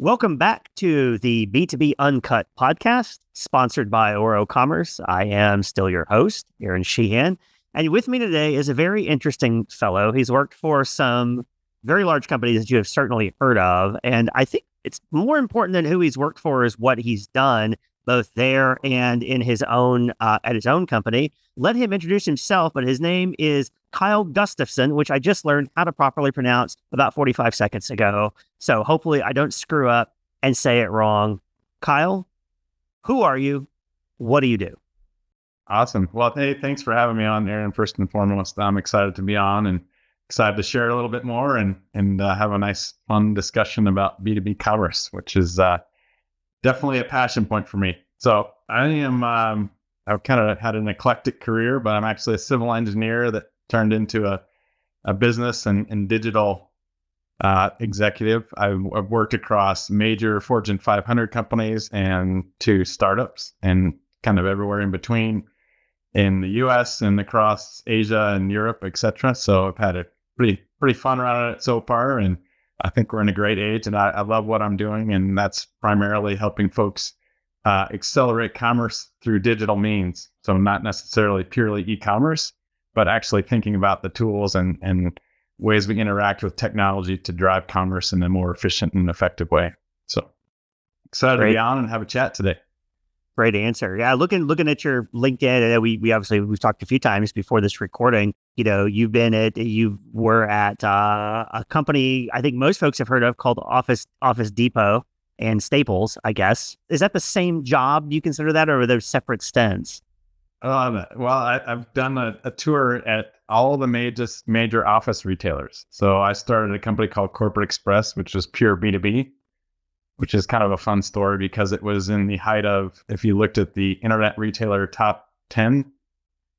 Welcome back to the B2B Uncut podcast, sponsored by Oro Commerce. I am still your host, Aaron Sheehan. And with me today is a very interesting fellow. He's worked for some very large companies that you have certainly heard of. And I think it's more important than who he's worked for is what he's done, both there and in his own at his own company. Let him introduce himself, but his name is Kyle Gustafson, which I just learned how to properly pronounce about 45 seconds ago. So hopefully I don't screw up and say it wrong. Kyle, who are you? What do you do? Awesome. Well, hey, thanks for having me on, Aaron. First and foremost, I'm excited to be on and excited to share a little bit more and have a nice, fun discussion about B2B commerce, which is definitely a passion point for me. So I am, I've kind of had an eclectic career, but I'm actually a civil engineer that turned into a business and digital executive. I've worked across major Fortune 500 companies and 2 startups and kind of everywhere in between in the US and across Asia and Europe, etc. So I've had a pretty fun run at it so far. And I think we're in a great age and I love what I'm doing. And that's primarily helping folks accelerate commerce through digital means. So not necessarily purely e-commerce, but actually thinking about the tools and ways we interact with technology to drive commerce in a more efficient and effective way. So excited to be on and have a chat today. Great answer. Yeah, looking at your LinkedIn, we've talked a few times before this recording. You know, you were at a company I think most folks have heard of called Office Depot and Staples, I guess. Is that the same job? Do you consider that, or are those separate stints? I've done a tour at all the major office retailers. So I started a company called Corporate Express, which was pure B2B, which is kind of a fun story because it was in the height of, if you looked at the internet retailer top 10,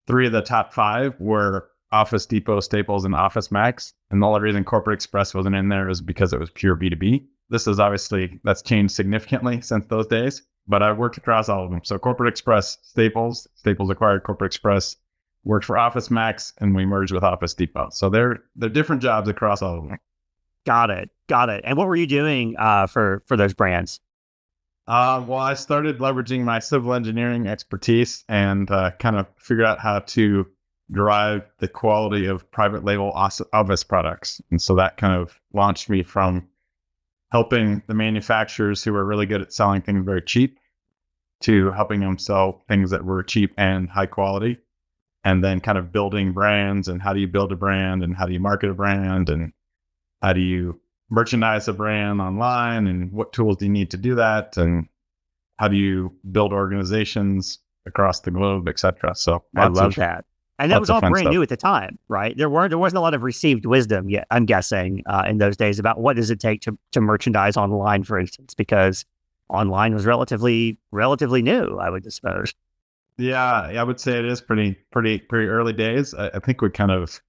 3 of the top 5 were Office Depot, Staples, and OfficeMax. And the only reason Corporate Express wasn't in there is because it was pure B2B. That's changed significantly since those days. But I've worked across all of them. So Corporate Express, Staples acquired Corporate Express, worked for OfficeMax, and we merged with Office Depot. So they're different jobs across all of them. Got it. And what were you doing for those brands? I started leveraging my civil engineering expertise and kind of figured out how to drive the quality of private label office products. And so that kind of launched me from helping the manufacturers who were really good at selling things very cheap to helping them sell things that were cheap and high quality, and then kind of building brands and how do you build a brand and how do you market a brand and how do you merchandise a brand online and what tools do you need to do that and how do you build organizations across the globe, etc. So I love that. And that was all brand new at the time, right? There wasn't a lot of received wisdom yet, I'm guessing, in those days about what does it take to merchandise online, for instance, because online was relatively new, I would suppose. Yeah, I would say it is pretty early days. I think we kind of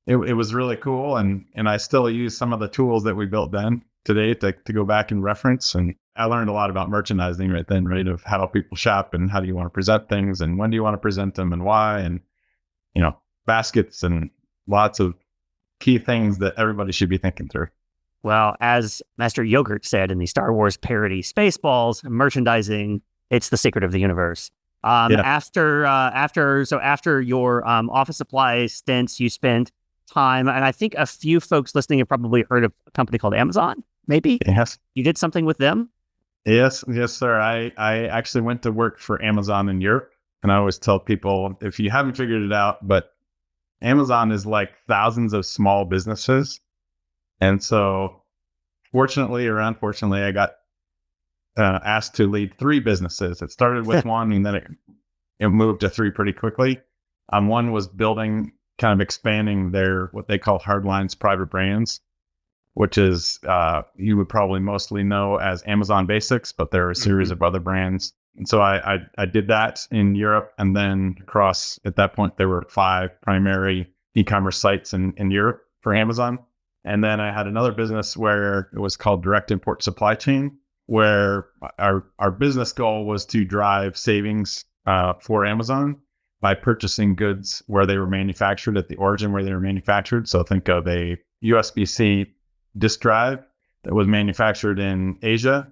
it was really cool, and I still use some of the tools that we built then today to go back and reference. And I learned a lot about merchandising right then, right? Of how people shop and how do you want to present things and when do you want to present them and why, and, baskets and lots of key things that everybody should be thinking through. Well, as Master Yogurt said in the Star Wars parody Spaceballs, merchandising, it's the secret of the universe. After your office supply stints, you spent time, and I think a few folks listening have probably heard of a company called Amazon, maybe? Yes. You did something with them? Yes, sir. I actually went to work for Amazon in Europe, and I always tell people, if you haven't figured it out, but Amazon is like thousands of small businesses. And so fortunately or unfortunately, I got asked to lead 3 businesses. It started with one, and then it moved to 3 pretty quickly. One was kind of expanding their, what they call hardlines private brands, which is, you would probably mostly know as Amazon Basics, but there are a series of other brands. And so I did that in Europe, and then across, at that point, there were 5 primary e-commerce sites in Europe for Amazon. And then I had another business where it was called Direct Import Supply Chain, where our business goal was to drive savings for Amazon by purchasing goods where they were manufactured, at the origin where they were manufactured. So think of a USB-C disk drive that was manufactured in Asia,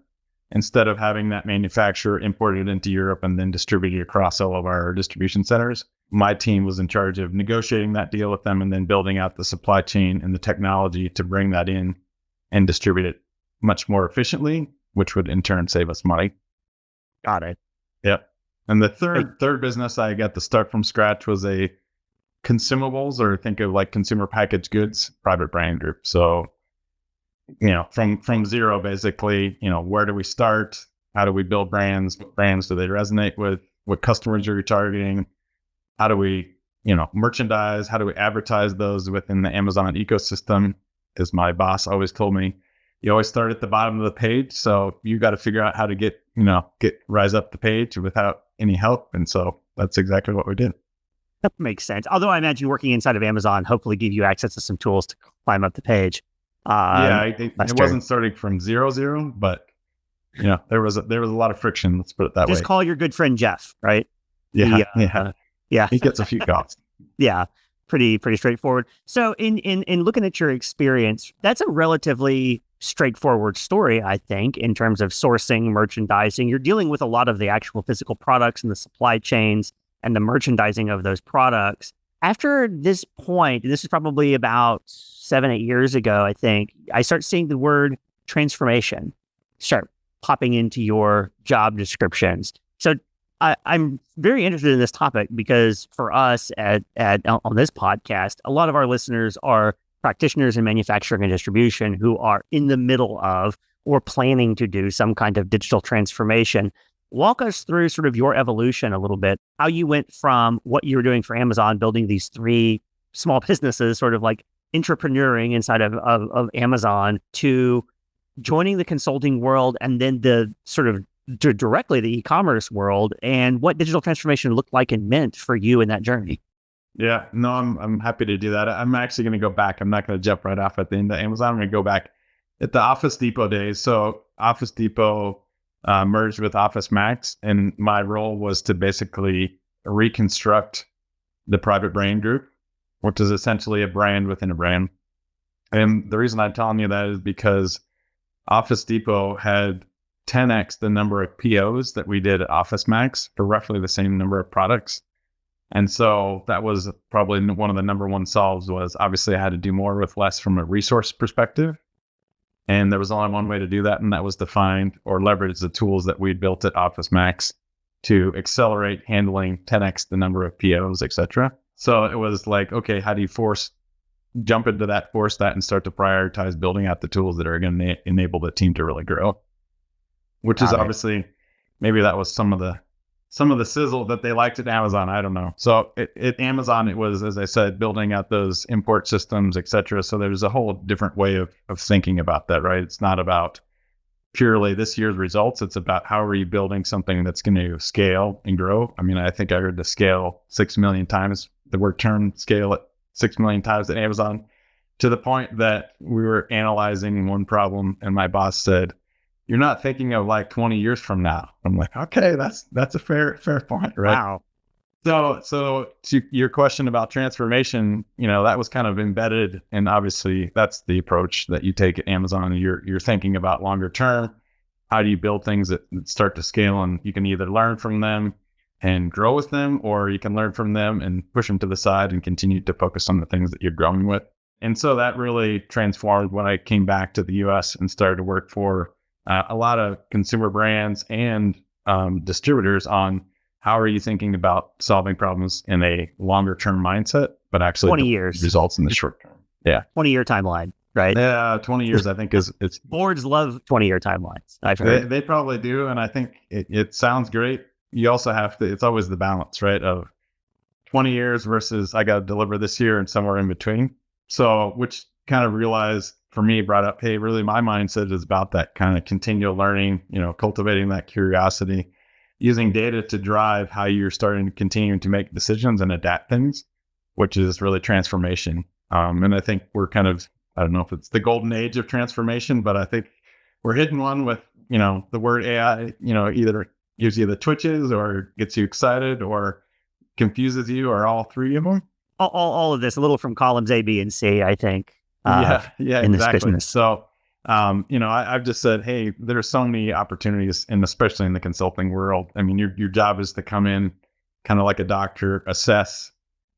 instead of having that manufacturer imported into Europe and then distributed across all of our distribution centers. My team was in charge of negotiating that deal with them and then building out the supply chain and the technology to bring that in and distribute it much more efficiently, which would in turn save us money. Got it. Yep. And the third business I got to start from scratch was a consumables, or think of like consumer packaged goods private brand group. So, from zero, basically, where do we start? How do we build brands? What brands do they resonate with? What customers are we targeting? How do we, merchandise? How do we advertise those within the Amazon ecosystem? As my boss always told me, you always start at the bottom of the page. So you got to figure out how to rise up the page without any help. And so that's exactly what we did. That makes sense. Although I imagine working inside of Amazon hopefully give you access to some tools to climb up the page. It wasn't starting from zero, but there was a lot of friction. Let's put it that way. Just call your good friend Jeff, right? Yeah, yeah. He gets a few calls. Yeah, pretty straightforward. So in looking at your experience, that's a relatively straightforward story, I think, in terms of sourcing, merchandising. You're dealing with a lot of the actual physical products and the supply chains and the merchandising of those products. After this point, this is probably about 7-8 years ago, I think, I start seeing the word transformation start popping into your job descriptions. So I'm very interested in this topic because for us on this podcast, a lot of our listeners are practitioners in manufacturing and distribution who are in the middle of or planning to do some kind of digital transformation. Walk us through sort of your evolution a little bit, how you went from what you were doing for Amazon, building these 3 small businesses, sort of like entrepreneuring inside of Amazon, to joining the consulting world and then the sort of directly the e-commerce world, and what digital transformation looked like and meant for you in that journey. Yeah, no, I'm happy to do that. I'm actually going to go back. I'm not going to jump right off at the end of Amazon. I'm going to go back at the Office Depot days. So Office Depot merged with OfficeMax, and my role was to basically reconstruct the private brand group, which is essentially a brand within a brand. And the reason I'm telling you that is because Office Depot had 10x the number of POs that we did at OfficeMax for roughly the same number of products. And so that was probably one of the number one solves, was obviously I had to do more with less from a resource perspective. And there was only one way to do that, and that was to find or leverage the tools that we'd built at OfficeMax to accelerate handling 10x the number of POs, et cetera. So it was like, okay, how do you force that, and start to prioritize building out the tools that are going to enable the team to really grow? Which is obviously, maybe that was some of the sizzle that they liked at Amazon. I don't know. So at Amazon, it was, as I said, building out those import systems, et cetera. So there's a whole different way of thinking about that, right? It's not about purely this year's results. It's about how are you building something that's going to scale and grow. I mean, I think I heard the scale 6 million times, the word term scale at 6 million times at Amazon, to the point that we were analyzing one problem and my boss said, "You're not thinking of like 20 years from now." I'm like, okay, that's a fair point, right? Wow. So to your question about transformation, that was kind of embedded, and obviously that's the approach that you take at Amazon. You're thinking about longer term. How do you build things that start to scale, and you can either learn from them and grow with them, or you can learn from them and push them to the side and continue to focus on the things that you're growing with. And so that really transformed when I came back to the US and started to work for a lot of consumer brands and distributors on how are you thinking about solving problems in a longer term mindset, but actually 20 years results in the short term. Yeah. 20-year timeline, right? Yeah. 20 years, I think it's boards love 20-year timelines. I've heard. They probably do. And I think it sounds great. You also have to, it's always the balance, right? Of 20 years versus I got to deliver this year and somewhere in between. So, which kind of realized for me brought up, hey, really my mindset is about that kind of continual learning, cultivating that curiosity, using data to drive how you're starting to continue to make decisions and adapt things, which is really transformation. And I think we're kind of, I don't know if it's the golden age of transformation, but I think we're hitting one with, the word AI, either gives you the twitches or gets you excited or confuses you, or all 3 of them. All of this, a little from columns A, B, and C, I think. Yeah, in this exactly. business. So I've just said, hey, there's so many opportunities, and especially in the consulting world. I mean, your job is to come in, kind of like a doctor, assess,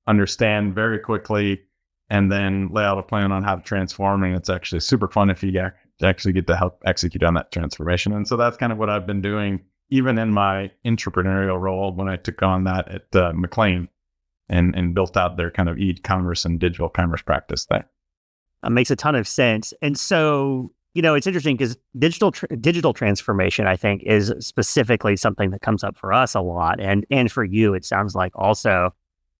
understand very quickly, and then lay out a plan on how to transform. And it's actually super fun if you actually get to help execute on that transformation. And so that's kind of what I've been doing, even in my entrepreneurial role when I took on that at McLean and built out their kind of e-commerce and digital commerce practice there. That makes a ton of sense. And so, it's interesting because digital transformation, I think, is specifically something that comes up for us a lot. And for you, it sounds like also.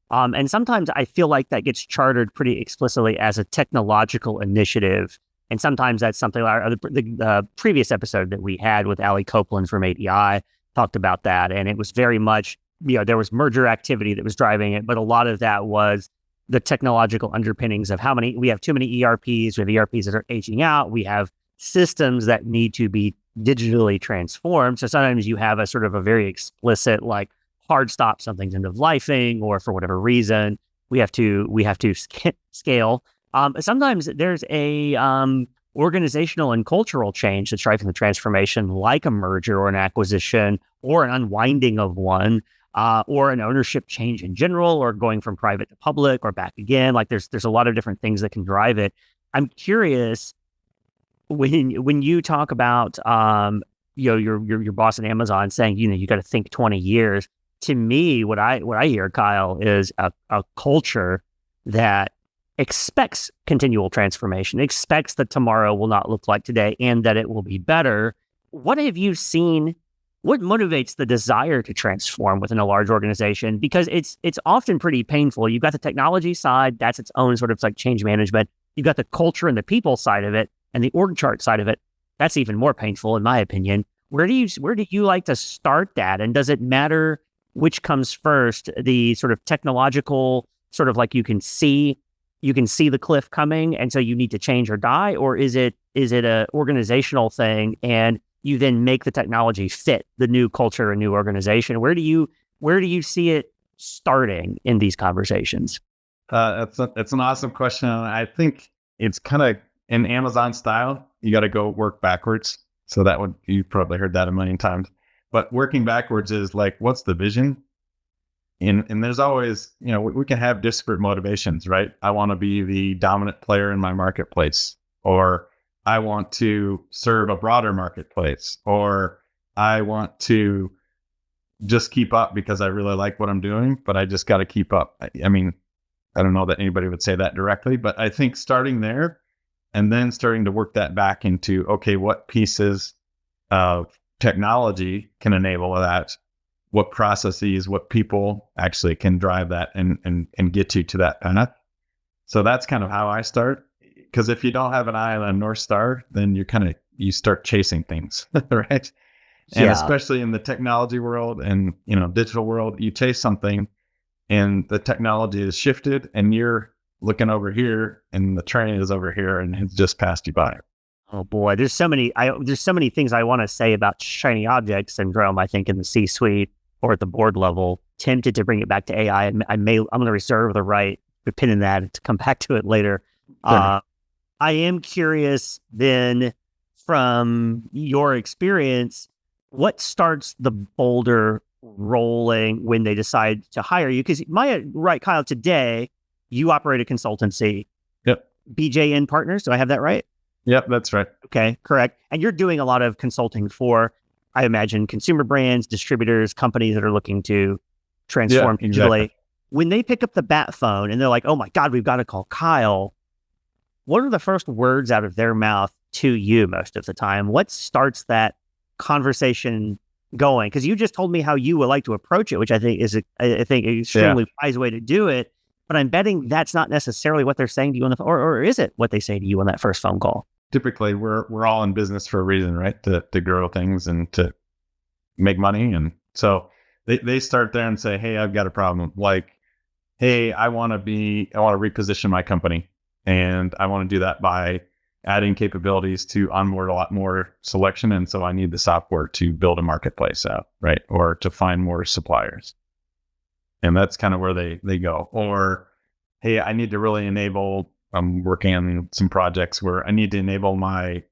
And sometimes I feel like that gets chartered pretty explicitly as a technological initiative. And sometimes that's something like the previous episode that we had with Ali Copeland from ADI talked about that. And it was very much, there was merger activity that was driving it, but a lot of that was the technological underpinnings of we have too many ERPs, we have ERPs that are aging out, we have systems that need to be digitally transformed. So sometimes you have a sort of a very explicit, like, hard stop, something's end of lifing, or for whatever reason, we have to scale. Sometimes there's a organizational and cultural change that's driving the transformation, like a merger or an acquisition or an unwinding of one. Or an ownership change in general, or going from private to public, or back again. Like there's a lot of different things that can drive it. I'm curious, when you talk about your boss at Amazon saying you got to think 20 years. To me, what I hear, Kyle, is a culture that expects continual transformation, expects that tomorrow will not look like today, and that it will be better. What have you seen? What motivates the desire to transform within a large organization? Because it's often pretty painful. You've got the technology side, that's its own sort of like change management. You've got the culture and the people side of it, and the org chart side of it. That's even more painful, in my opinion. Where do you like to start that? And does it matter which comes first? The sort of technological, sort of like you can see the cliff coming, and so you need to change or die, or is it a organizational thing and you then make the technology fit the new culture and new organization? Where do you see it starting in these conversations? That's an awesome question. I think it's kind of in Amazon style. You got to go work backwards. So you've probably heard that a million times, but working backwards is like, what's the vision? And there's always, we can have disparate motivations, right? I want to be the dominant player in my marketplace, or I want to serve a broader marketplace, or I want to just keep up because I really like what I'm doing, but I just got to keep up. I mean, I don't know that anybody would say that directly, but I think starting there and then starting to work that back into, okay, what pieces of technology can enable that? What processes, what people actually can drive that and get you to that path? So that's kind of how I start. Because if you don't have an eye on a North Star, then you start chasing things, right? And especially in the technology world and, digital world, you chase something and the technology is shifted and you're looking over here and the train is over here and it's just passed you by. Oh boy, there's so many things I want to say about shiny object syndrome, I think, in the C-suite or at the board level. Tempted to bring it back to AI. I'm going to reserve the right to pin in that to come back to it later. Sure. I am curious then, from your experience, what starts the boulder rolling when they decide to hire you? Because Kyle, today you operate a consultancy. Yep. BJN Partners. Do I have that right? Yep, that's right. Okay, correct. And you're doing a lot of consulting for, I imagine, consumer brands, distributors, companies that are looking to transform digitally. Exactly. When they pick up the bat phone and they're like, oh my God, we've got to call Kyle, what are the first words out of their mouth to you most of the time? What starts that conversation going? Because you just told me how you would like to approach it, which I think is an extremely wise way to do it. But I'm betting that's not necessarily what they're saying to you on the phone, or is it what they say to you on that first phone call? Typically, we're all in business for a reason, right? To grow things and to make money. And so they start there and say, hey, I've got a problem. Like, hey, I want to reposition my company. And I want to do that by adding capabilities to onboard a lot more selection. And so I need the software to build a marketplace out, right? Or to find more suppliers. And that's kind of where they go. Or, hey, I need to really enable, I'm working on some projects where I need to enable my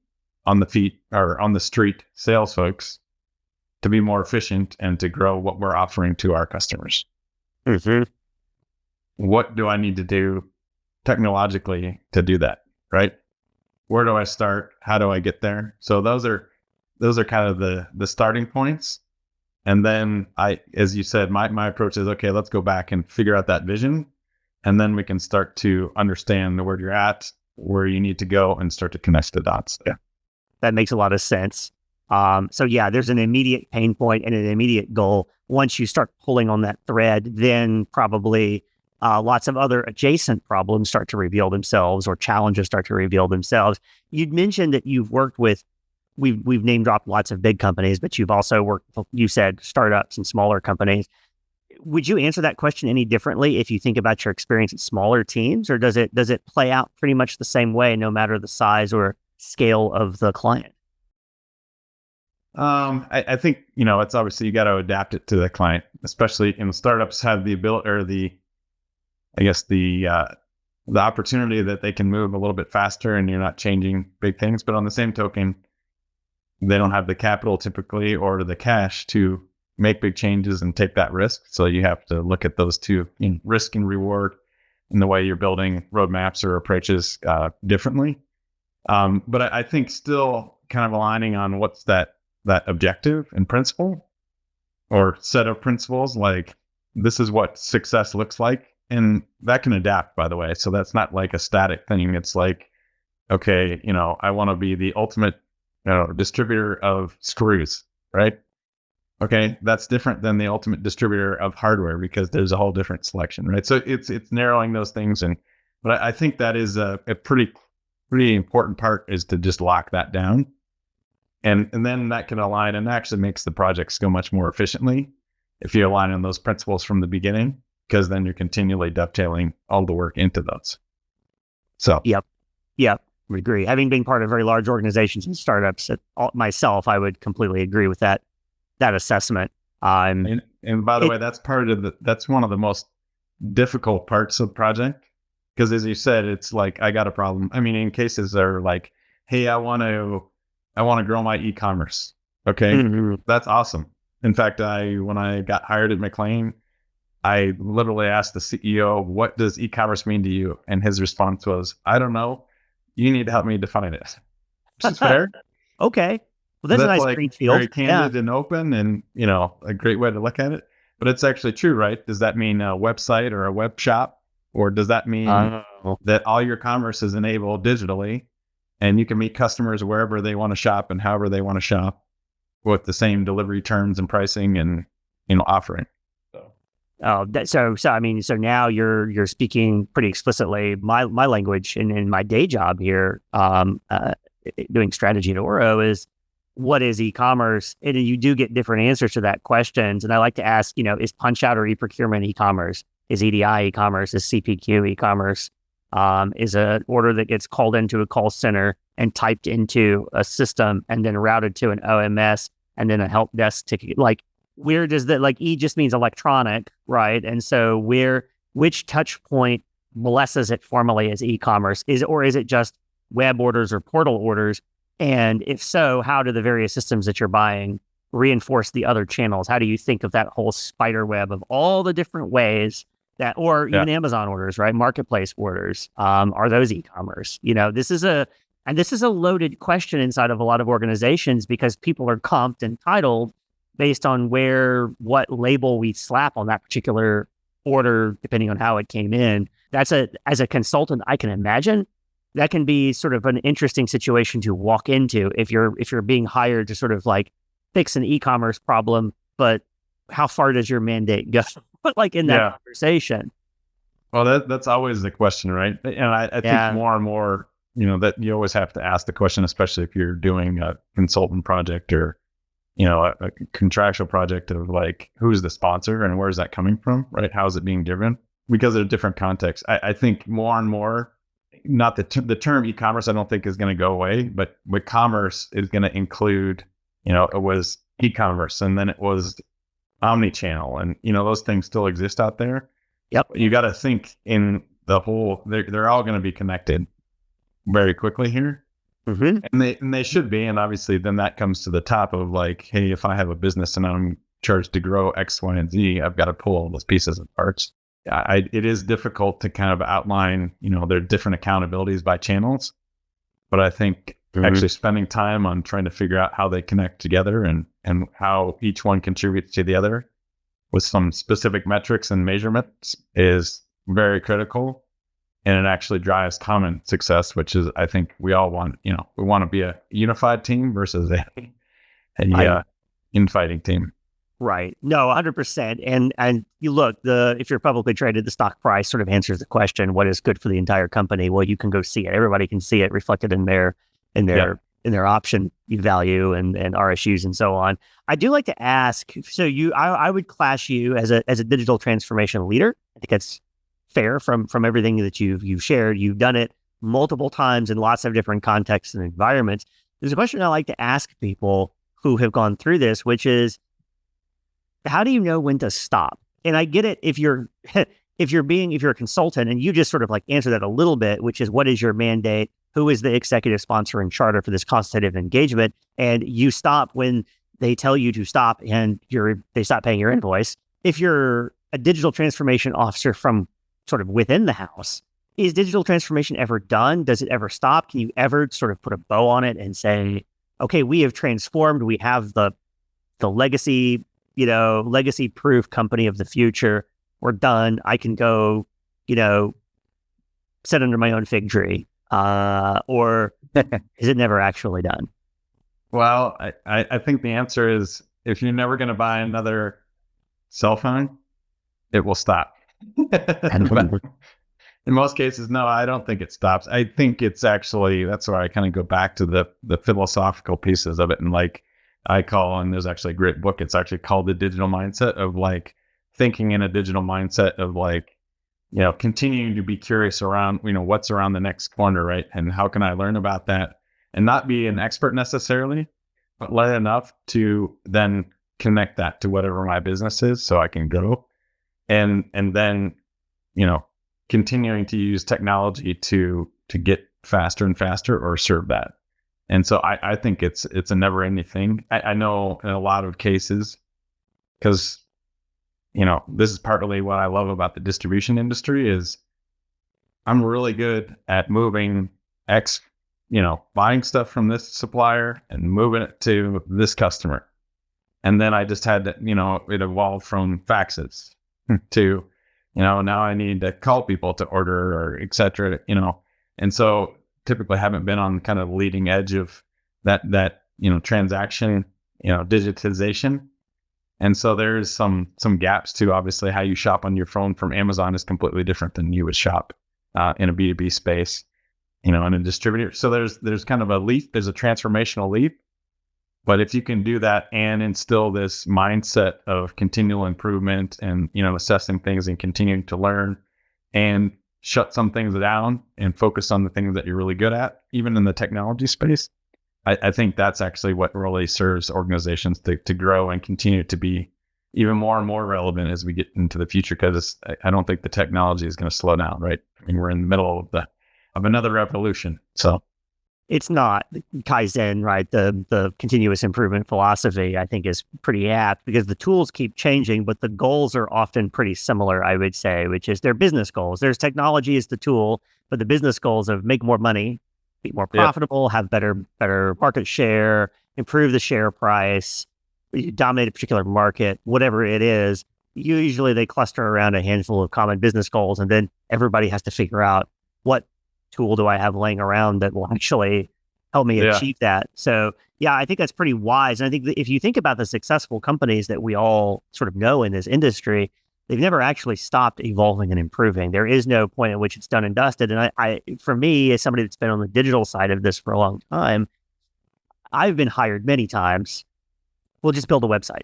on the feet or on the street sales folks to be more efficient and to grow what we're offering to our customers. Mm-hmm. What do I need to do technologically to do that? Right? Where do I start? How do I get there? So those are kind of the starting points. And then as you said, my approach is, okay, let's go back and figure out that vision. And then we can start to understand where you're at, where you need to go, and start to connect the dots. Yeah. That makes a lot of sense. So yeah, there's an immediate pain point and an immediate goal. Once you start pulling on that thread, then probably lots of other adjacent problems start to reveal themselves, or challenges start to reveal themselves. You'd mentioned that you've worked with, we've name dropped lots of big companies, but you've also worked, you said, startups and smaller companies. Would you answer that question any differently if you think about your experience at smaller teams, or does it play out pretty much the same way no matter the size or scale of the client? I think, it's obviously you got to adapt it to the client, especially startups have the ability, or the opportunity that they can move a little bit faster and you're not changing big things. But on the same token, they don't have the capital typically or the cash to make big changes and take that risk. So you have to look at those two, risk and reward, in the way you're building roadmaps or approaches differently. But I think still kind of aligning on what's that objective and principle, or set of principles, like this is what success looks like. And that can adapt, by the way. So that's not like a static thing. It's like, okay, I want to be the ultimate distributor of screws, right? Okay, that's different than the ultimate distributor of hardware, because there's a whole different selection, right? So it's narrowing those things. But I think that is a pretty important part, is to just lock that down. And then that can align, and actually makes the projects go much more efficiently if you align on those principles from the beginning, because then you're continually dovetailing all the work into those. So Yep, we agree. Having been part of very large organizations and startups myself, I would completely agree with that assessment. And by the way, that's one of the most difficult parts of the project, because as you said, it's like, I got a problem. I mean, in cases that are like, hey, I want to grow my e-commerce. Okay. Mm-hmm. That's awesome. In fact, when I got hired at McLean, I literally asked the CEO, what does e-commerce mean to you? And his response was, I don't know. You need to help me define it. Which is fair. Okay. Well, that's a nice like green field. Very candid and open, and, a great way to look at it. But it's actually true, right? Does that mean a website or a web shop? Or does that mean that all your commerce is enabled digitally, and you can meet customers wherever they want to shop and however they want to shop, with the same delivery terms and pricing and, offering? So now you're speaking pretty explicitly my language in my day job here, doing strategy at Oro, is what is e-commerce? And you do get different answers to that questions. And I like to ask, is punch out or e-procurement e-commerce? Is EDI e-commerce? Is CPQ e-commerce? Is an order that gets called into a call center and typed into a system and then routed to an OMS and then a help desk ticket? Like, where does that, like, E just means electronic, right? And so which touch point blesses it formally as e-commerce? Or is it just web orders or portal orders? And if so, how do the various systems that you're buying reinforce the other channels? How do you think of that whole spider web of all the different ways that, or even Amazon orders, right? Marketplace orders, are those e-commerce? This is a loaded question inside of a lot of organizations, because people are comped and titled based on what label we slap on that particular order, depending on how it came in. As a consultant, I can imagine that can be sort of an interesting situation to walk into if you're being hired to sort of like fix an e-commerce problem, but how far does your mandate go? Like in that conversation. Well, that's always the question, right? And I think more and more, that you always have to ask the question, especially if you're doing a consultant project or, a contractual project, of like, who's the sponsor and where's that coming from, right? How is it being driven? Because of different contexts. I think more and more, not the term e-commerce, I don't think is going to go away, but with commerce is going to include, it was e-commerce, and then it was omni-channel, and those things still exist out there. Yep. You got to think in the whole, they're all going to be connected very quickly here. Hmm. And they should be. And obviously then that comes to the top of like, hey, if I have a business and I'm charged to grow X, Y, and Z, I've got to pull all those pieces and parts. It is difficult to kind of outline, there are different accountabilities by channels, but I think actually spending time on trying to figure out how they connect together and how each one contributes to the other with some specific metrics and measurements is very critical. And it actually drives common success, which is, I think we all want, we want to be a unified team versus a infighting team. Right. No, 100%. And you look, if you're publicly traded, the stock price sort of answers the question, what is good for the entire company? Well, you can go see it. Everybody can see it reflected in their in their option value and RSUs and so on. I do like to ask, so I would class you as a digital transformation leader. I think that's fair from everything that you've shared. You've done it multiple times in lots of different contexts and environments. There's a question I like to ask people who have gone through this, which is, how do you know when to stop? And I get it if you're if you're a consultant, and you just sort of like answer that a little bit, which is, what is your mandate? Who is the executive sponsor and charter for this consultative engagement? And you stop when they tell you to stop, and they stop paying your invoice. If you're a digital transformation officer from sort of within the house, is digital transformation ever done? Does it ever stop? Can you ever sort of put a bow on it and say, okay, we have transformed. We have the legacy proof company of the future. We're done. I can go, sit under my own fig tree. Or is it never actually done? Well, I think the answer is, if you're never going to buy another cell phone, it will stop. But in most cases, no, I don't think it stops. I think it's actually, that's where I kind of go back to the philosophical pieces of it. And like and there's actually a great book. It's actually called The Digital Mindset, of like thinking in a digital mindset of like, continuing to be curious around, what's around the next corner, right? And how can I learn about that and not be an expert necessarily, but learn enough to then connect that to whatever my business is so I can grow. And then, continuing to use technology to get faster and faster or serve that. And so I think it's a never ending thing. I know in a lot of cases, because, this is partly what I love about the distribution industry, is I'm really good at moving buying stuff from this supplier and moving it to this customer. And then I just had to, it evolved from faxes to, now I need to call people to order, or et cetera, and so typically haven't been on kind of the leading edge of that transaction, digitization. And so there's some gaps too. Obviously, how you shop on your phone from Amazon is completely different than you would shop in a B2B space, in a distributor. So there's kind of a leap, there's a transformational leap. But if you can do that and instill this mindset of continual improvement and, assessing things and continuing to learn, and shut some things down and focus on the things that you're really good at, even in the technology space, I think that's actually what really serves organizations to grow and continue to be even more and more relevant as we get into the future. Because I don't think the technology is going to slow down, right? I mean, we're in the middle of another revolution. So it's not Kaizen, right? The continuous improvement philosophy, I think, is pretty apt, because the tools keep changing, but the goals are often pretty similar, I would say, which is their business goals. There's technology as the tool, but the business goals of make more money, be more profitable, have better market share, improve the share price, dominate a particular market, whatever it is. Usually they cluster around a handful of common business goals, and then everybody has to figure out, what tool do I have laying around that will actually help me achieve that? So yeah, I think that's pretty wise. And I think that if you think about the successful companies that we all sort of know in this industry, they've never actually stopped evolving and improving. There is no point at which it's done and dusted. And I for me, as somebody that's been on the digital side of this for a long time, I've been hired many times. We'll just build a website.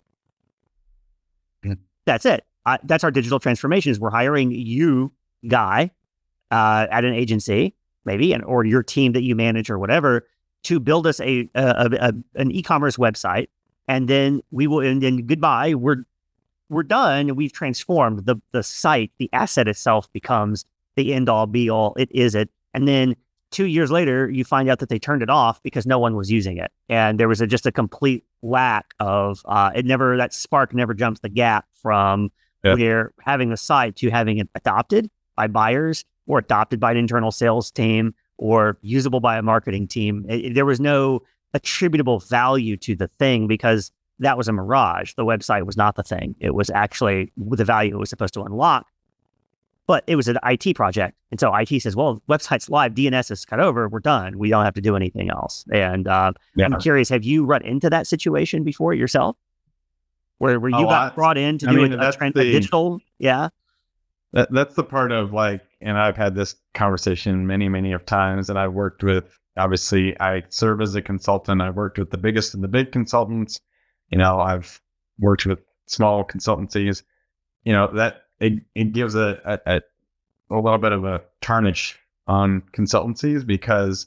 That's it. That's our digital transformations. We're hiring you, guy, at an agency, maybe, or your team that you manage or whatever, to build us an e-commerce website, and then and then goodbye. We're done. We've transformed the site. The asset itself becomes the end all be all. It is it. And then 2 years later, you find out that they turned it off because no one was using it. And there was just a complete lack of, that spark never jumps the gap from where having a site to having it adopted by buyers or adopted by an internal sales team or usable by a marketing team. There was no attributable value to the thing because that was a mirage. The website was not the thing. It was actually the value it was supposed to unlock. But it was an IT project. And so IT says, well, website's live, DNS is cut over, we're done. We don't have to do anything else. And I'm curious, have you run into that situation before yourself? Where you got brought in to do a digital? Yeah. That's the part of and I've had this conversation many, many of times, and I've worked with, obviously, I serve as a consultant. I've worked with the biggest and the big consultants. I've worked with small consultancies, that it gives a little bit of a tarnish on consultancies because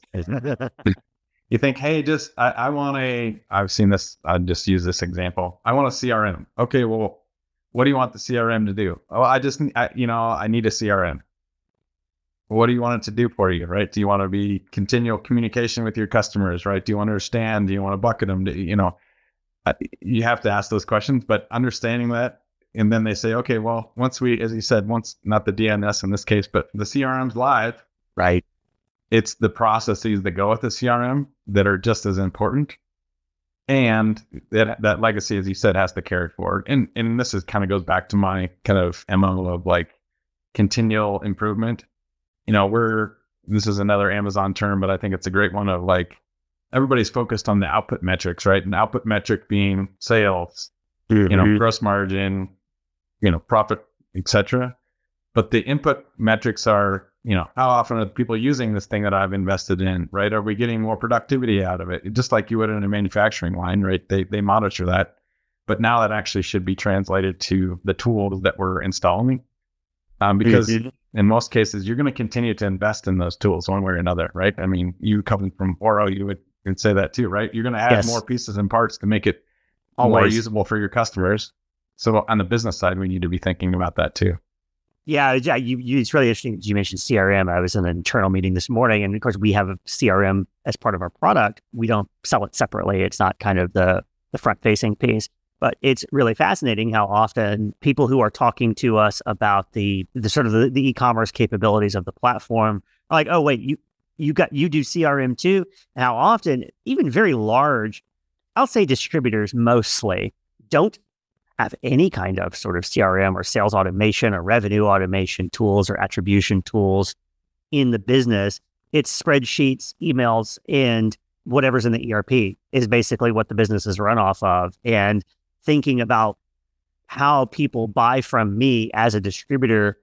you think, hey, I've seen this, I'll just use this example. I want a CRM. Okay, well, what do you want the CRM to do? Oh, I need a CRM. What do you want it to do for you, right? Do you want to be continual communication with your customers, right? Do you want to understand? Do you want to bucket them? You have to ask those questions, but understanding that, and then they say, okay, well, once as you said, not the DNS in this case, but the CRM's live, right? It's the processes that go with the CRM that are just as important. And that legacy, as you said, has to carry forward. And this kind of goes back to my kind of MO of continual improvement. This is another Amazon term, but I think it's a great one of everybody's focused on the output metrics, right? And output metric being sales, gross margin, profit, etc. But the input metrics are, how often are people using this thing that I've invested in, right? Are we getting more productivity out of it? Just like you would in a manufacturing line, right? They monitor that. But now that actually should be translated to the tools that we're installing. Because in most cases, you're going to continue to invest in those tools one way or another, right? I mean, you coming from Oro, you would say that too, right? You're going to add more pieces and parts to make it more usable for your customers. So on the business side, we need to be thinking about that too. Yeah, it's really interesting that you mentioned CRM. I was in an internal meeting this morning, and of course, we have a CRM as part of our product. We don't sell it separately. It's not kind of the front-facing piece. But it's really fascinating how often people who are talking to us about the sort of the e-commerce capabilities of the platform are like, oh, wait, you do CRM too? And how often even very large, I'll say distributors mostly, don't have any kind of sort of CRM or sales automation or revenue automation tools or attribution tools in the business. It's spreadsheets, emails, and whatever's in the ERP is basically what the business is run off of. And thinking about how people buy from me as a distributor,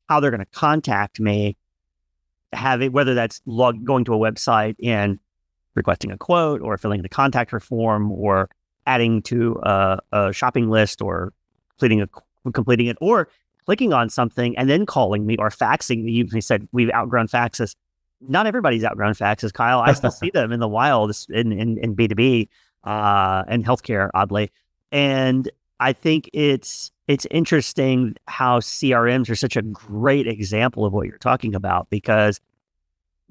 how they're going to contact me, whether that's going to a website and requesting a quote or filling the contact form or adding to a shopping list or completing it or clicking on something and then calling me or faxing me. You said we've outgrown faxes. Not everybody's outgrown faxes, Kyle. I still see them in the wild in B2B and healthcare, oddly. And I think it's interesting how CRMs are such a great example of what you're talking about, because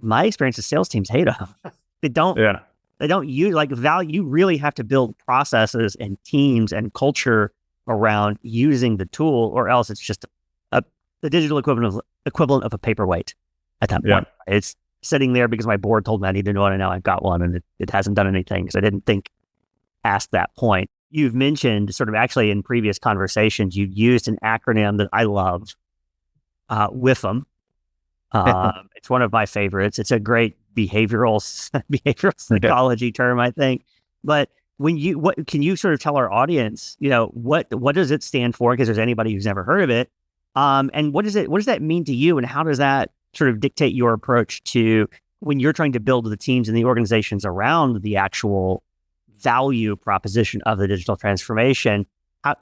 my experience is sales teams hate them. They don't use value. You really have to build processes and teams and culture around using the tool, or else it's just the digital equivalent of a paperweight at that point. It's sitting there because my board told me I needed one, and now I've got one, and it hasn't done anything because I didn't think past that point. You've mentioned sort of actually in previous conversations, you've used an acronym that I love, WIFM. It's one of my favorites. It's a great behavioral psychology term, I think. But what can you sort of tell our audience, what does it stand for? Because there's anybody who's never heard of it. And what does that mean to you? And how does that sort of dictate your approach to when you're trying to build the teams and the organizations around the actual value proposition of the digital transformation?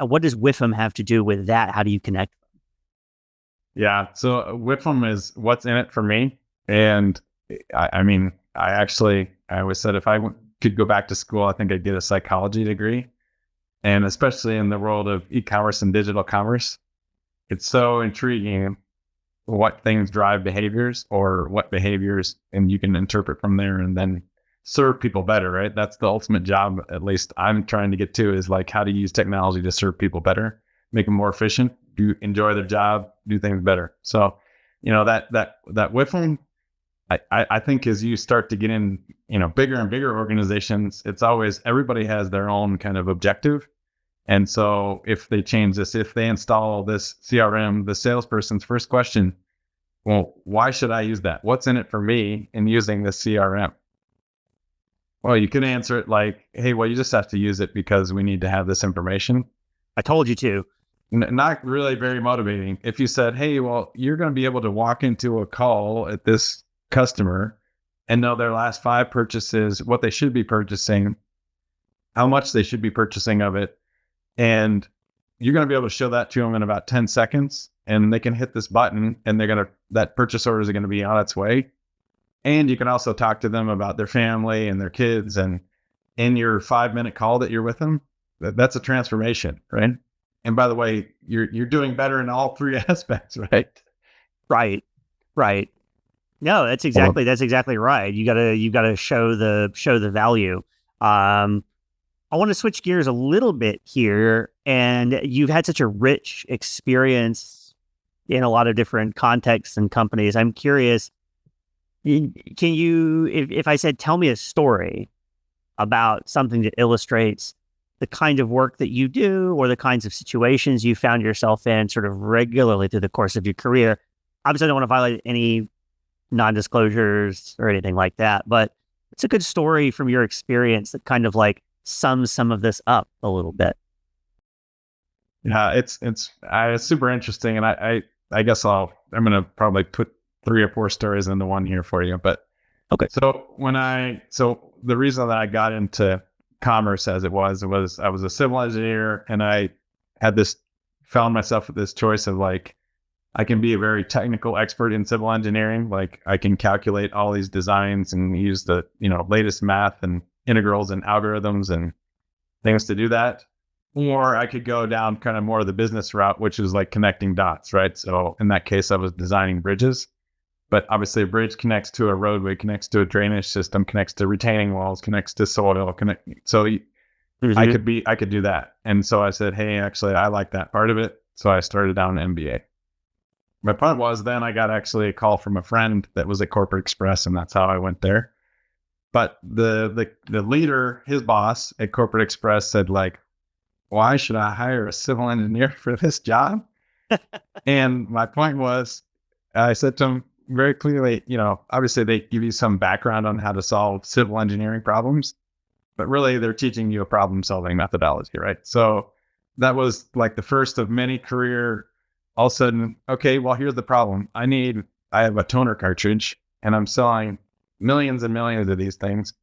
What does WIFM have to do with that? How do you connect them? Yeah. So WIFM is what's in it for me. And I always said if I could go back to school, I think I'd get a psychology degree. And especially in the world of e-commerce and digital commerce, it's so intriguing what things drive behaviors or what behaviors, and you can interpret from there and then serve people better, right? That's the ultimate job, at least I'm trying to get to, is like how to use technology to serve people better, make them more efficient, do enjoy their job, do things better. So, that WIFM, I think as you start to get in, bigger and bigger organizations, it's always, everybody has their own kind of objective. And so if they change this, if they install this CRM, the salesperson's first question, well, why should I use that? What's in it for me in using this CRM? Well, you could answer it like, hey, well, you just have to use it because we need to have this information. I told you to. Not really very motivating. If you said, hey, well, you're going to be able to walk into a call at this customer and know their last 5 purchases, what they should be purchasing, how much they should be purchasing of it. And you're going to be able to show that to them in about 10 seconds, and they can hit this button and that purchase order is going to be on its way. And you can also talk to them about their family and their kids. And in your 5-minute call that you're with them, that's a transformation, right? And by the way, you're doing better in all 3 aspects, right? Right. No, that's exactly right. You gotta show the value. I want to switch gears a little bit here, and you've had such a rich experience in a lot of different contexts and companies. I'm curious, can you, if I said, tell me a story about something that illustrates the kind of work that you do or the kinds of situations you found yourself in sort of regularly through the course of your career? Obviously, I don't want to violate any non-disclosures or anything like that, but it's a good story from your experience that kind of like sums some of this up a little bit. Yeah, it's super interesting, and I guess I'm gonna probably put 3 or 4 stories into one here for you. But okay, so the reason that I got into commerce as it was I was a civil engineer, and I found myself with this choice of like, I can be a very technical expert in civil engineering. Like I can calculate all these designs and use the, latest math and integrals and algorithms and things to do that. Or I could go down kind of more of the business route, which is like connecting dots, right? So in that case, I was designing bridges. But obviously a bridge connects to a roadway, connects to a drainage system, connects to retaining walls, connects to soil, so I could do that. And so I said, hey, actually, I like that part of it. So I started down an MBA. My point was then I got actually a call from a friend that was at Corporate Express, and that's how I went there. But the leader, his boss at Corporate Express said like, why should I hire a civil engineer for this job? And my point was, I said to him very clearly, obviously they give you some background on how to solve civil engineering problems, but really they're teaching you a problem solving methodology, right? So that was like the first of many career, all of a sudden, okay, well, here's the problem. I have a toner cartridge and I'm selling millions and millions of these things,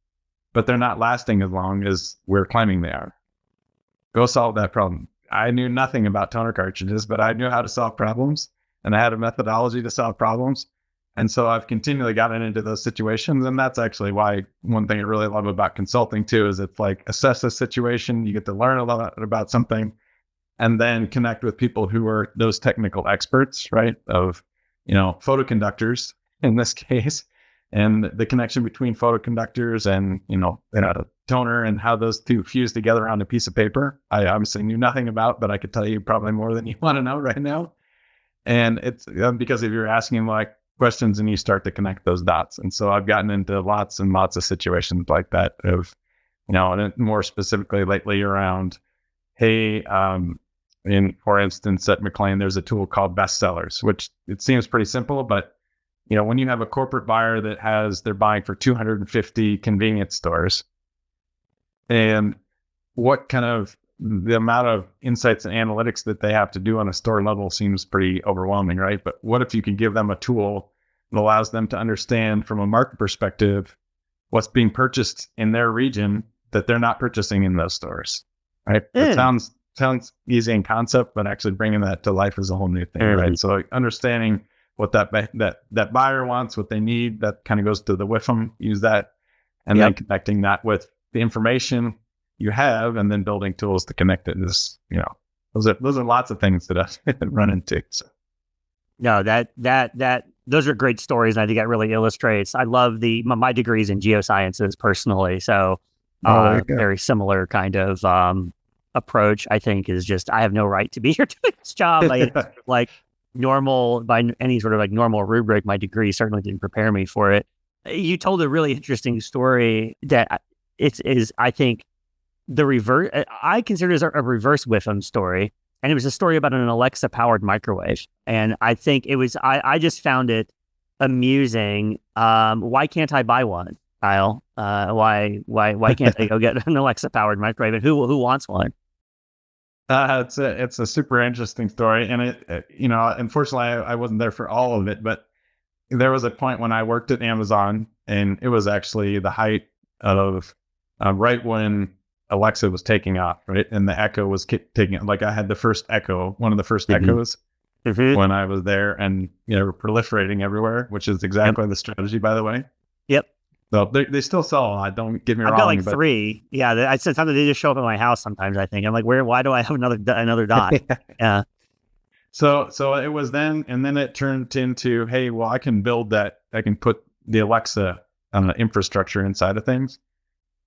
but they're not lasting as long as we're claiming they are. Go solve that problem. I knew nothing about toner cartridges, but I knew how to solve problems, and I had a methodology to solve problems. And so I've continually gotten into those situations. And that's actually why one thing I really love about consulting too, is it's like assess a situation, you get to learn a lot about something, and then connect with people who are those technical experts, right? Of, photoconductors in this case, and the connection between photoconductors and, toner and how those two fuse together on a piece of paper. I obviously knew nothing about, but I could tell you probably more than you want to know right now. And it's because if you're asking like questions and you start to connect those dots. And so I've gotten into lots and lots of situations like that of, and more specifically lately around, hey, for instance, at McLean, there's a tool called Bestsellers, which it seems pretty simple, but when you have a corporate buyer they're buying for 250 convenience stores, and what kind of the amount of insights and analytics that they have to do on a store level seems pretty overwhelming, right? But what if you could give them a tool that allows them to understand from a market perspective what's being purchased in their region that they're not purchasing in those stores, right? It sounds easy in concept, but actually bringing that to life is a whole new thing, right? So understanding what that buyer wants, what they need, that kind of goes to the WIFM, use that, and then connecting that with the information you have, and then building tools to connect it. Those are lots of things that I run into. So. No, those are great stories. And I think that really illustrates. I love my degrees in geosciences personally. So, Oh, there you go. very similar kind of approach. I think is just I have no right to be here doing this job. Like normal by any sort of like normal rubric. My degree certainly didn't prepare me for it. You told a really interesting story that is I think the reverse. I consider it a reverse WIFM story. And it was a story about an Alexa powered microwave. And I think it was, I just found it amusing. Why can't I buy one, Kyle? Why can't I go get an Alexa powered microwave? And who wants one? It's a super interesting story. And unfortunately I wasn't there for all of it, but there was a point when I worked at Amazon, and it was actually the height of right when Alexa was taking off, right? And the Echo was taking it. Like I had the first Echo, one of the first Echoes when I was there, and proliferating everywhere, which is exactly the strategy, by the way. Yep. So they still sell a lot. Don't get me wrong. I've got like 3. Yeah, I said sometimes they just show up at my house. Sometimes I think I'm like, why do I have another dot? Yeah. So it was then, and then it turned into, hey, well, I can build that. I can put the Alexa infrastructure inside of things,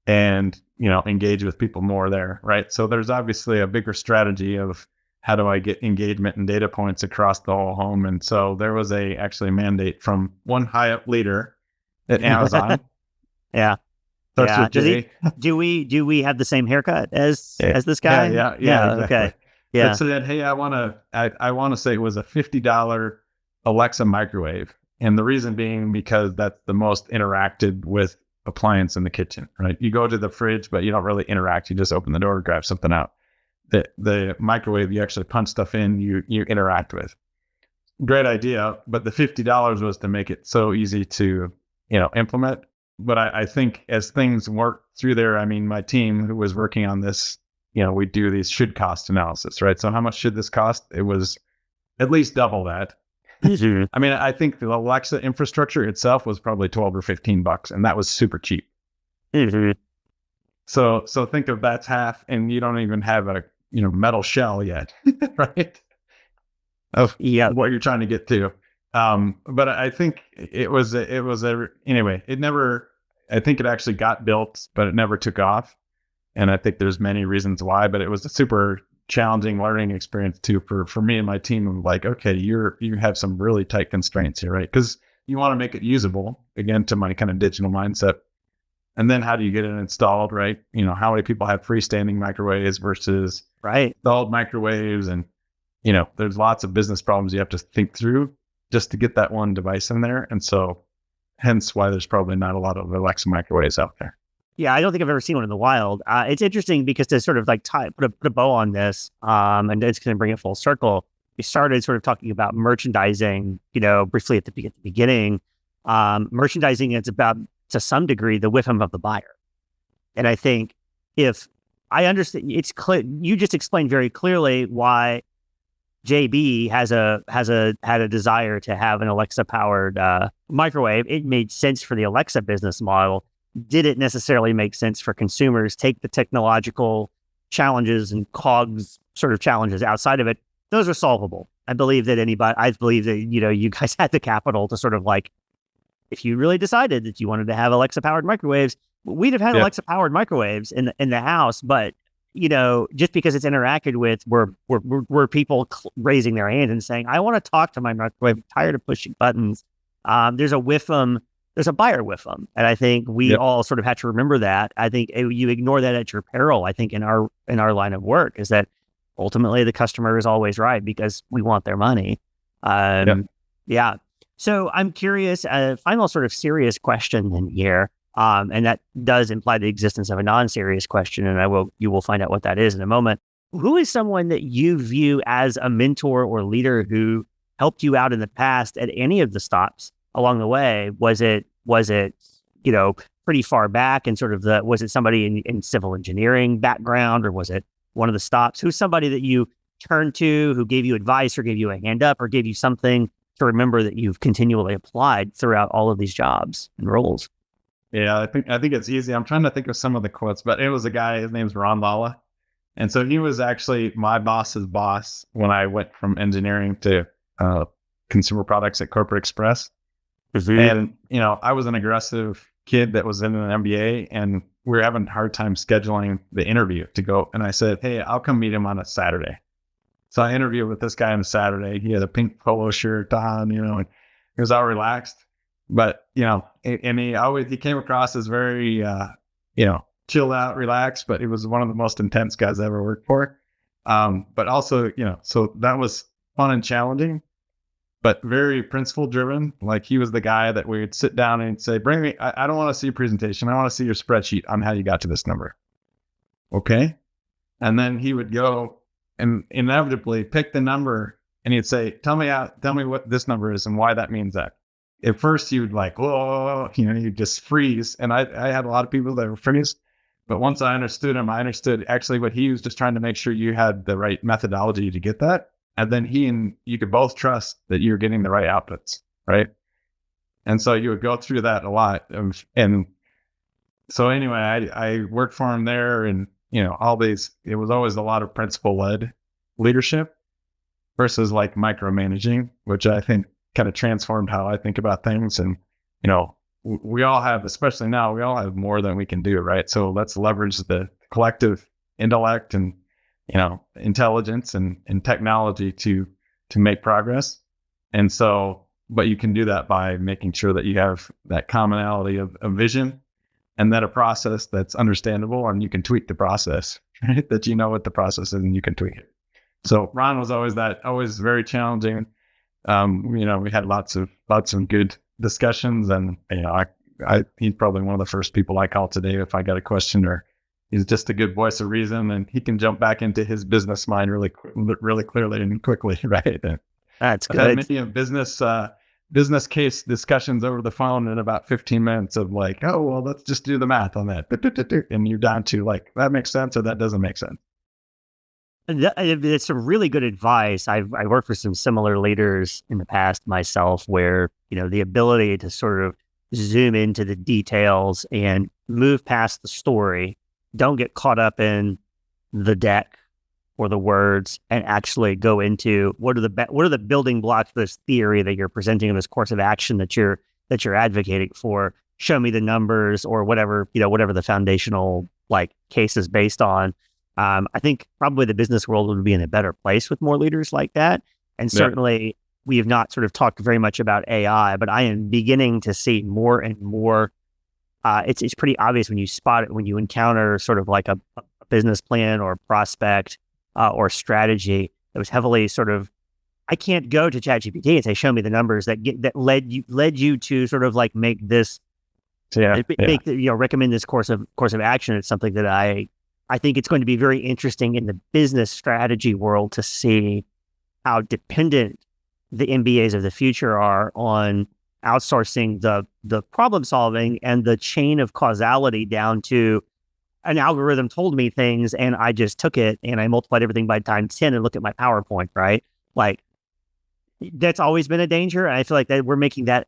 and engage with people more there, right? So there's obviously a bigger strategy of how do I get engagement and data points across the whole home. And so there was actually a mandate from one high up leader at Amazon. Yeah. Starts with J. Do we have the same haircut as this guy? Yeah. Exactly. Okay. Yeah. That said, hey, I want to say it was a $50 Alexa microwave. And the reason being because that's the most interacted with appliance in the kitchen, right? You go to the fridge, but you don't really interact. You just open the door, grab something out. The microwave, you actually punch stuff in, you interact with. Great idea, but the $50 was to make it so easy to implement. But I think as things work through there, I mean, my team who was working on this, we do these should cost analysis, right? So how much should this cost? It was at least double that. I mean, I think the Alexa infrastructure itself was probably $12 or $15, and that was super cheap. So think of that's half, and you don't even have a metal shell yet, right? Of what you're trying to get to. But I think anyway. It never. I think it actually got built, but it never took off, and I think there's many reasons why. But it was a super challenging learning experience too for me and my team. Of like, okay, you have some really tight constraints here, right? Because you want to make it usable. Again, to my kind of digital mindset. And then how do you get it installed, right? How many people have freestanding microwaves versus installed microwaves, and there's lots of business problems you have to think through just to get that one device in there. And so, hence why there's probably not a lot of Alexa microwaves out there. Yeah, I don't think I've ever seen one in the wild. It's interesting because to sort of like put a bow on this, and it's going to bring it full circle. We started sort of talking about merchandising, briefly at the beginning. Merchandising is about, to some degree, the WIFM of the buyer. And I think if I understand, it's clear, you just explained very clearly why JB had a desire to have an Alexa powered microwave. It made sense for the Alexa business model. Did it necessarily make sense for consumers? Take the technological challenges and COGS sort of challenges outside of it. Those are solvable. I believe that you guys had the capital to sort of like, if you really decided that you wanted to have Alexa powered microwaves, we'd have had Alexa powered microwaves in the house. But just because it's interacted with, were people raising their hand and saying, I want to talk to my microwave, I'm tired of pushing buttons. There's a WIFM, there's a buyer WIFM. And I think we all sort of had to remember that. I think you ignore that at your peril. I think in our line of work is that ultimately the customer is always right because we want their money. Yeah. So I'm curious, final sort of serious question in here. And that does imply the existence of a non-serious question. And you will find out what that is in a moment. Who is someone that you view as a mentor or leader who helped you out in the past at any of the stops along the way? Was it pretty far back and sort of was it somebody in civil engineering background, or was it one of the stops? Who's somebody that you turned to who gave you advice or gave you a hand up or gave you something to remember that you've continually applied throughout all of these jobs and roles? Yeah, I think it's easy. I'm trying to think of some of the quotes, but it was a guy, his name's Lala. And so he was actually my boss's boss when I went from engineering to consumer products at Corporate Express. And, I was an aggressive kid that was in an MBA, and we were having a hard time scheduling the interview to go. And I said, hey, I'll come meet him on a Saturday. So I interviewed with this guy on a Saturday. He had a pink polo shirt on, and he was all relaxed. But, and he came across as very, chilled out, relaxed, but he was one of the most intense guys I ever worked for. But also, so that was fun and challenging, but very principle driven. Like, he was the guy that we would sit down and say, bring me, I don't want to see a presentation. I want to see your spreadsheet on how you got to this number. Okay. And then he would go and inevitably pick the number, and he'd say, tell me what this number is and why that means that. At first you would like, whoa, you'd just freeze. And I had a lot of people that were freeze, but once I understood him, I understood actually what he was just trying to make sure you had the right methodology to get that. And then he and you could both trust that you're getting the right outputs. Right. And so you would go through that a lot. And so anyway, I worked for him there, and, it was always a lot of principle led leadership versus like micromanaging, which I think kind of transformed how I think about things. And, we all have, especially now, we all have more than we can do, right? So let's leverage the collective intellect and, intelligence and technology to make progress. And so, but you can do that by making sure that you have that commonality of vision, and then a process that's understandable, and you can tweak the process, right? That what the process is and you can tweak it. So Ron was always very challenging. We had lots of good discussions, and he's probably one of the first people I call today if I got a question, or he's just a good voice of reason, and he can jump back into his business mind really clearly and quickly, right? And that's good. I've had many business case discussions over the phone in about 15 minutes of like, oh, well, let's just do the math on that. And you're down to like, that makes sense or that doesn't make sense. It's some really good advice. I worked for some similar leaders in the past myself, where, the ability to sort of zoom into the details and move past the story, don't get caught up in the deck or the words, and actually go into what are the building blocks of this theory that you're presenting in this course of action that you're advocating for. Show me the numbers, or whatever the foundational case is based on. I think probably the business world would be in a better place with more leaders like that. And certainly we have not sort of talked very much about AI, but I am beginning to see more and more. It's pretty obvious when you spot it, when you encounter sort of like a business plan or prospect or strategy that was heavily sort of, I can't go to ChatGPT and say, show me the numbers that led you to sort of like make this, recommend this course of action. It's something that I think it's going to be very interesting in the business strategy world to see how dependent the MBAs of the future are on outsourcing the problem solving and the chain of causality down to an algorithm told me things and I just took it and I multiplied everything by times 10 and look at my PowerPoint, right? Like, that's always been a danger. And I feel like that we're making that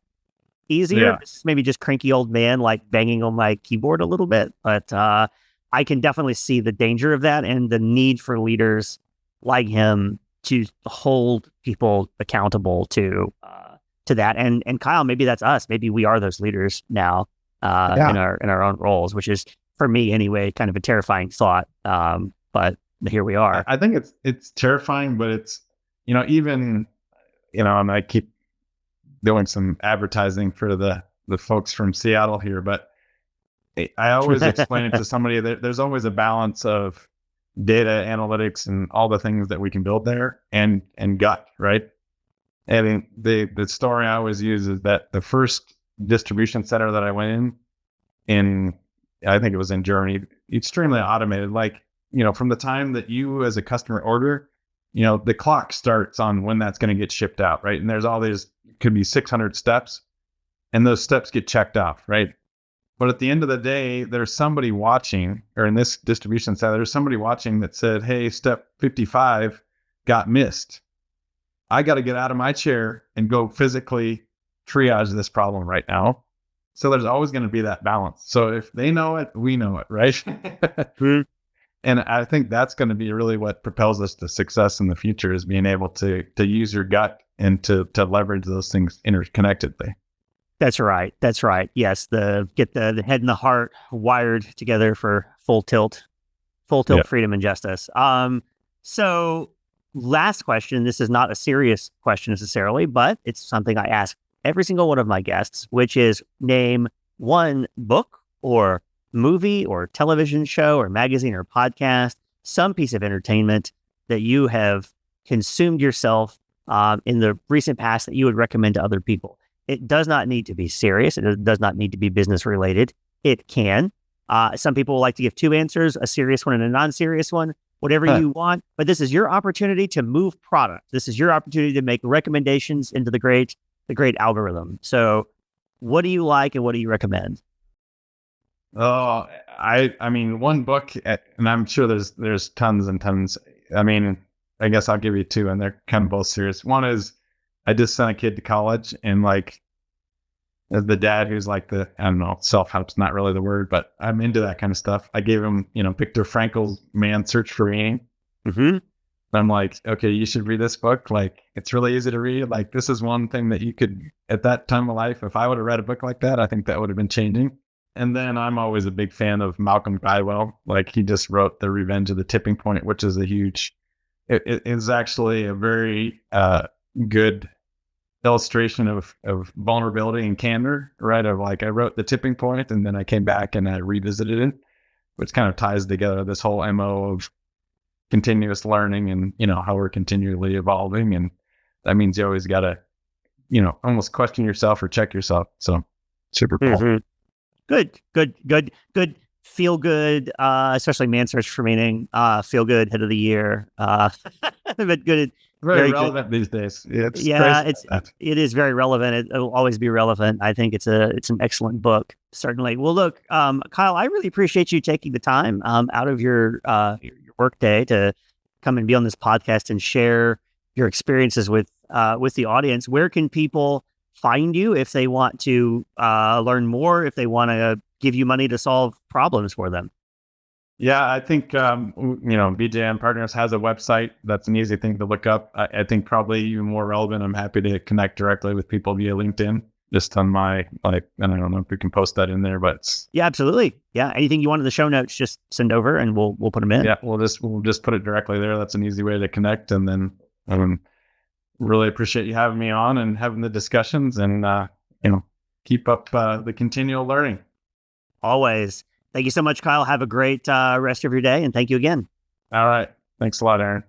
easier. This is maybe just cranky old man like banging on my keyboard a little bit, but I can definitely see the danger of that and the need for leaders like him to hold people accountable to that. And Kyle, maybe that's us. Maybe we are those leaders now in our own roles, which is, for me anyway, kind of a terrifying thought. But here we are. I think it's terrifying, but it's, even, and I keep doing some advertising for the folks from Seattle here, but I always explain it to somebody that there's always a balance of data analytics and all the things that we can build there and gut, right? And the story I always use is that the first distribution center that I went in I think it was in Germany, extremely automated. Like, from the time that you as a customer order, the clock starts on when that's going to get shipped out, right? And there's all these, could be 600 steps, and those steps get checked off, right? But at the end of the day, there's somebody watching, or in this distribution center, there's somebody watching that said, hey, step 55 got missed. I got to get out of my chair and go physically triage this problem right now. So there's always going to be that balance. So if they know it, we know it, right? And I think that's going to be really what propels us to success in the future, is being able to use your gut and to leverage those things interconnectedly. That's right. That's right. Yes, get the head and the heart wired together for full tilt Yeah. freedom and justice. So last question. This is not a serious question necessarily, but it's something I ask every single one of my guests, which is name one book or movie or television show or magazine or podcast, some piece of entertainment that you have consumed yourself in the recent past that you would recommend to other people. It does not need to be serious. It does not need to be business related. It can. Some people will like to give two answers, a serious one and a non-serious one, whatever you want. But this is your opportunity to move product. This is your opportunity to make recommendations into the great algorithm. So what do you like and what do you recommend? Oh, I mean, one book, and I'm sure there's tons and tons. I mean, I guess I'll give you two, and they're kind of both serious. One is I just sent a kid to college, and like the dad who's like I don't know, self-help's not really the word, but I'm into that kind of stuff. I gave him, Viktor Frankl's Man's Search for Meaning. Mm-hmm. I'm like, okay, you should read this book. Like, it's really easy to read. Like, this is one thing that you could, at that time of life, if I would have read a book like that, I think that would have been changing. And then I'm always a big fan of Malcolm Gladwell. Like, he just wrote The Revenge of the Tipping Point, which is it is actually a very good illustration of vulnerability and candor, right? Of like, I wrote The Tipping Point and then I came back and I revisited it, which kind of ties together this whole MO of continuous learning and, how we're continually evolving. And that means you always got to, almost question yourself or check yourself. So super cool. Mm-hmm. Good. Feel good, especially Man's Search for Meaning. Feel good, hit of the year. But good. Very relevant these days. It is very relevant. It will always be relevant. I think it's an excellent book, certainly. Well, look, Kyle, I really appreciate you taking the time out of your work day to come and be on this podcast and share your experiences with the audience. Where can people find you if they want to learn more, if they want to give you money to solve problems for them? Yeah, I think, BJN Partners has a website. That's an easy thing to look up. I think probably even more relevant, I'm happy to connect directly with people via LinkedIn, just on my, and I don't know if we can post that in there, but yeah, absolutely. Yeah. Anything you want in the show notes, just send over and we'll put them in. Yeah, we'll just put it directly there. That's an easy way to connect. And then really appreciate you having me on and having the discussions and, keep up the continual learning. Always. Thank you so much, Kyle. Have a great rest of your day. And thank you again. All right. Thanks a lot, Aaron.